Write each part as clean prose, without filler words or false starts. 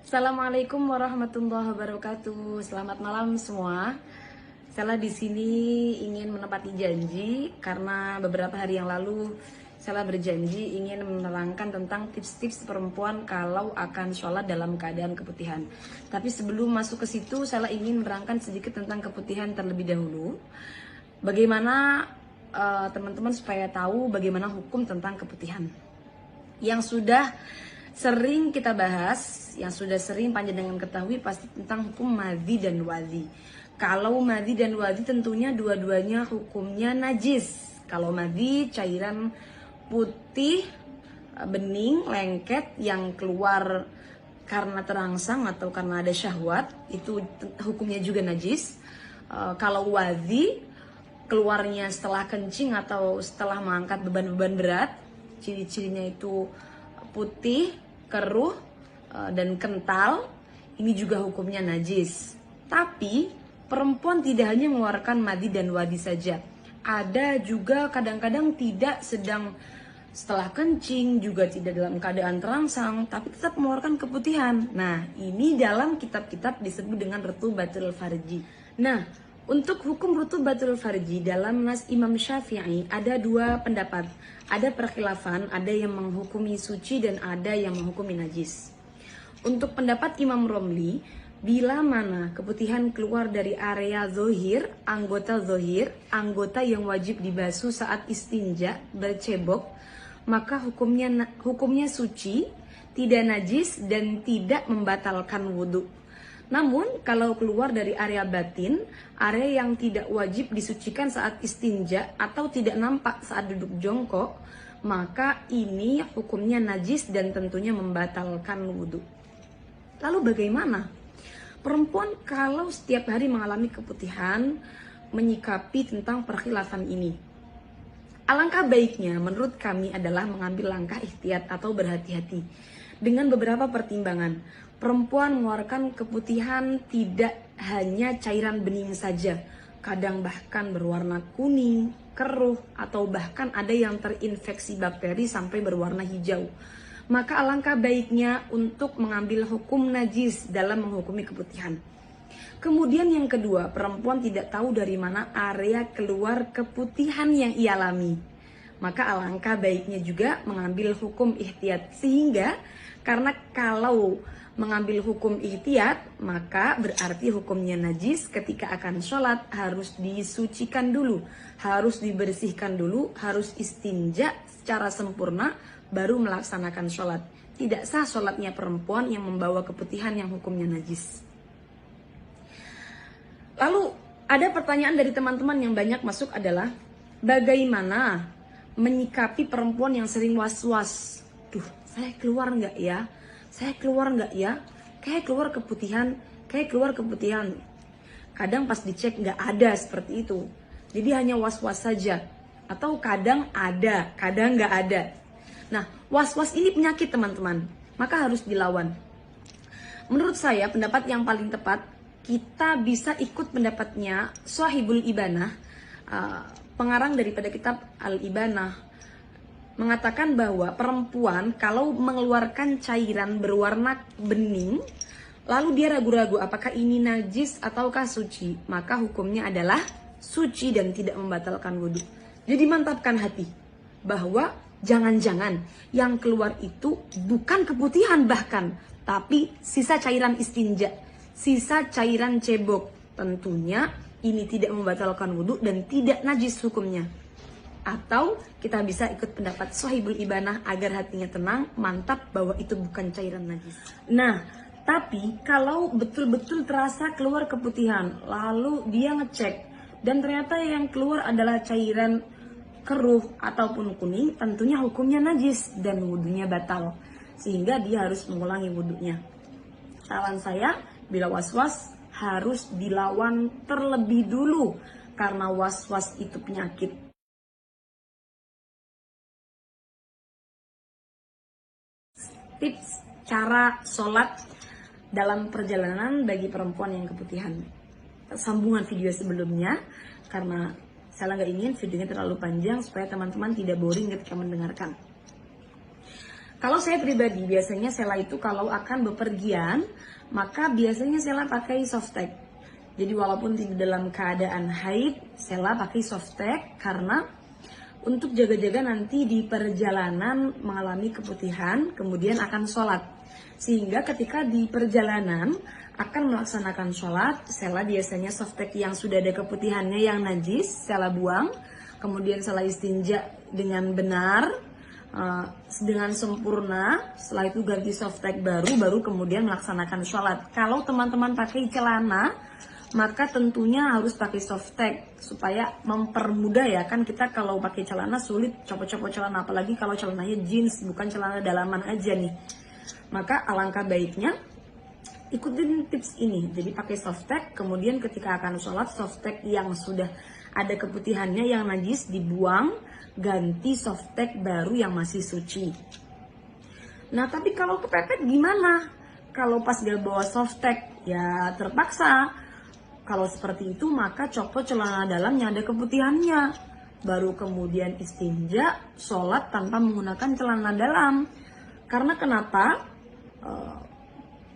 Assalamualaikum warahmatullahi wabarakatuh. Selamat malam semua. Saya di sini ingin menepati janji karena beberapa hari yang lalu saya berjanji ingin menerangkan tentang tips-tips perempuan kalau akan sholat dalam keadaan keputihan. Tapi sebelum masuk ke situ, saya ingin menerangkan sedikit tentang keputihan terlebih dahulu. Bagaimana teman-teman supaya tahu bagaimana hukum tentang keputihan yang sudah sering kita bahas, yang sudah sering panjenengan ketahui pasti tentang hukum madhi dan wadhi. Kalau madhi dan wadhi tentunya dua-duanya hukumnya najis. Kalau madhi cairan putih, bening, lengket yang keluar karena terangsang atau karena ada syahwat, itu hukumnya juga najis. Kalau wadhi keluarnya setelah kencing atau setelah mengangkat beban-beban berat, ciri-cirinya itu putih, keruh, dan kental, ini juga hukumnya najis. Tapi perempuan tidak hanya mengeluarkan madhi dan wadhi saja, ada juga kadang-kadang tidak sedang setelah kencing, juga tidak dalam keadaan terangsang, tapi tetap mengeluarkan keputihan. Nah, ini dalam kitab-kitab disebut dengan rutubatul farji. Nah, untuk hukum rutubatul farji dalam nas Imam Syafi'i ada dua pendapat. Ada perkhilafan, ada yang menghukumi suci dan ada yang menghukumi najis. Untuk pendapat Imam Romli, bila mana keputihan keluar dari area zohir, anggota yang wajib dibasuh saat istinja, bercebok, maka hukumnya suci, tidak najis dan tidak membatalkan wudhu. Namun kalau keluar dari area batin, area yang tidak wajib disucikan saat istinja atau tidak nampak saat duduk jongkok, maka ini hukumnya najis dan tentunya membatalkan wudhu. Lalu bagaimana? Perempuan kalau setiap hari mengalami keputihan, menyikapi tentang perkhilafan ini. Alangkah baiknya menurut kami adalah mengambil langkah ihtiyat atau berhati-hati dengan beberapa pertimbangan. Perempuan mengeluarkan keputihan tidak hanya cairan bening saja, kadang bahkan berwarna kuning, keruh, atau bahkan ada yang terinfeksi bakteri sampai berwarna hijau. Maka alangkah baiknya untuk mengambil hukum najis dalam menghukumi keputihan. Kemudian yang kedua, perempuan tidak tahu dari mana area keluar keputihan yang ia alami. Maka alangkah baiknya juga mengambil hukum ihtiyat, sehingga karena kalau mengambil hukum ihtiyat, maka berarti hukumnya najis. Ketika akan sholat harus disucikan dulu, harus dibersihkan dulu, harus istinja secara sempurna, baru melaksanakan sholat. Tidak sah sholatnya perempuan yang membawa keputihan yang hukumnya najis. Lalu ada pertanyaan dari teman-teman yang banyak masuk adalah, bagaimana menyikapi perempuan yang sering was-was? Duh, saya keluar nggak ya? Saya keluar nggak ya? Kayak keluar keputihan. Kadang pas dicek nggak ada seperti itu. Jadi hanya was-was saja. Atau kadang ada, kadang nggak ada. Nah, was-was ini penyakit teman-teman. Maka harus dilawan. Menurut saya pendapat yang paling tepat, kita bisa ikut pendapatnya Shahibul Ibanah, pengarang daripada kitab Al-Ibanah, mengatakan bahwa perempuan kalau mengeluarkan cairan berwarna bening, lalu dia ragu-ragu apakah ini najis ataukah suci, maka hukumnya adalah suci dan tidak membatalkan wudhu. Jadi mantapkan hati bahwa jangan-jangan yang keluar itu bukan keputihan bahkan, tapi sisa cairan istinja, sisa cairan cebok. Tentunya ini tidak membatalkan wudhu dan tidak najis hukumnya. Atau kita bisa ikut pendapat Shahibul Ibanah agar hatinya tenang, mantap bahwa itu bukan cairan najis. Nah, tapi kalau betul-betul terasa keluar keputihan, lalu dia ngecek dan ternyata yang keluar adalah cairan keruh ataupun kuning, tentunya hukumnya najis dan wudhunya batal. Sehingga dia harus mengulangi wudhunya. Saran saya, bila was-was harus dilawan terlebih dulu karena was-was itu penyakit. Tips cara sholat dalam perjalanan bagi perempuan yang keputihan. Sambungan video sebelumnya, karena saya nggak ingin videonya terlalu panjang supaya teman-teman tidak boring ketika mendengarkan. Kalau saya pribadi, biasanya Sela itu kalau akan bepergian, maka biasanya Sela pakai softtek. Jadi walaupun tidak dalam keadaan haid, Sela pakai softtek karena untuk jaga-jaga nanti di perjalanan mengalami keputihan, kemudian akan sholat. Sehingga ketika di perjalanan akan melaksanakan sholat, Sela biasanya softtek yang sudah ada keputihannya yang najis, Sela buang. Kemudian Sela istinja dengan benar, dengan sempurna. Setelah itu ganti softtek baru kemudian melaksanakan sholat. Kalau teman-teman pakai celana, maka tentunya harus pakai softtek supaya mempermudah ya, kan kita kalau pakai celana sulit copot-copot celana, apalagi kalau celananya jeans bukan celana dalaman aja nih. Maka alangkah baiknya ikutin tips ini, jadi pakai softtek, kemudian ketika akan sholat softtek yang sudah ada keputihannya yang najis dibuang, ganti softtek baru yang masih suci. Nah tapi kalau kepepet gimana? Kalau pas gak bawa softtek ya terpaksa. Kalau seperti itu maka copot celana dalam yang ada keputihannya, baru kemudian istinja, sholat tanpa menggunakan celana dalam. Karena kenapa?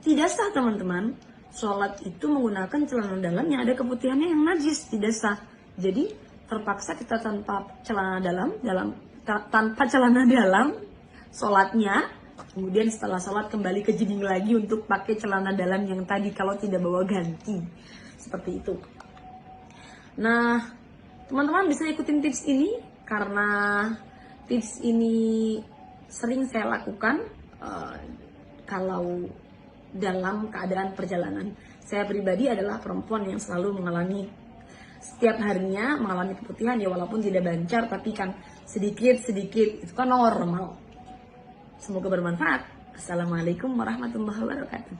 Tidak sah teman-teman, sholat itu menggunakan celana dalam yang ada keputihannya yang najis, tidak sah. Jadi terpaksa kita tanpa celana dalam sholatnya, kemudian setelah sholat kembali ke jeding lagi untuk pakai celana dalam yang tadi kalau tidak bawa ganti, seperti itu. Nah teman-teman bisa ikutin tips ini karena tips ini sering saya lakukan kalau dalam keadaan perjalanan. Saya pribadi adalah perempuan yang selalu mengalami setiap harinya mengalami keputihan ya, walaupun tidak bancar tapi kan sedikit-sedikit, itu kan normal. Semoga bermanfaat. Assalamualaikum warahmatullahi wabarakatuh.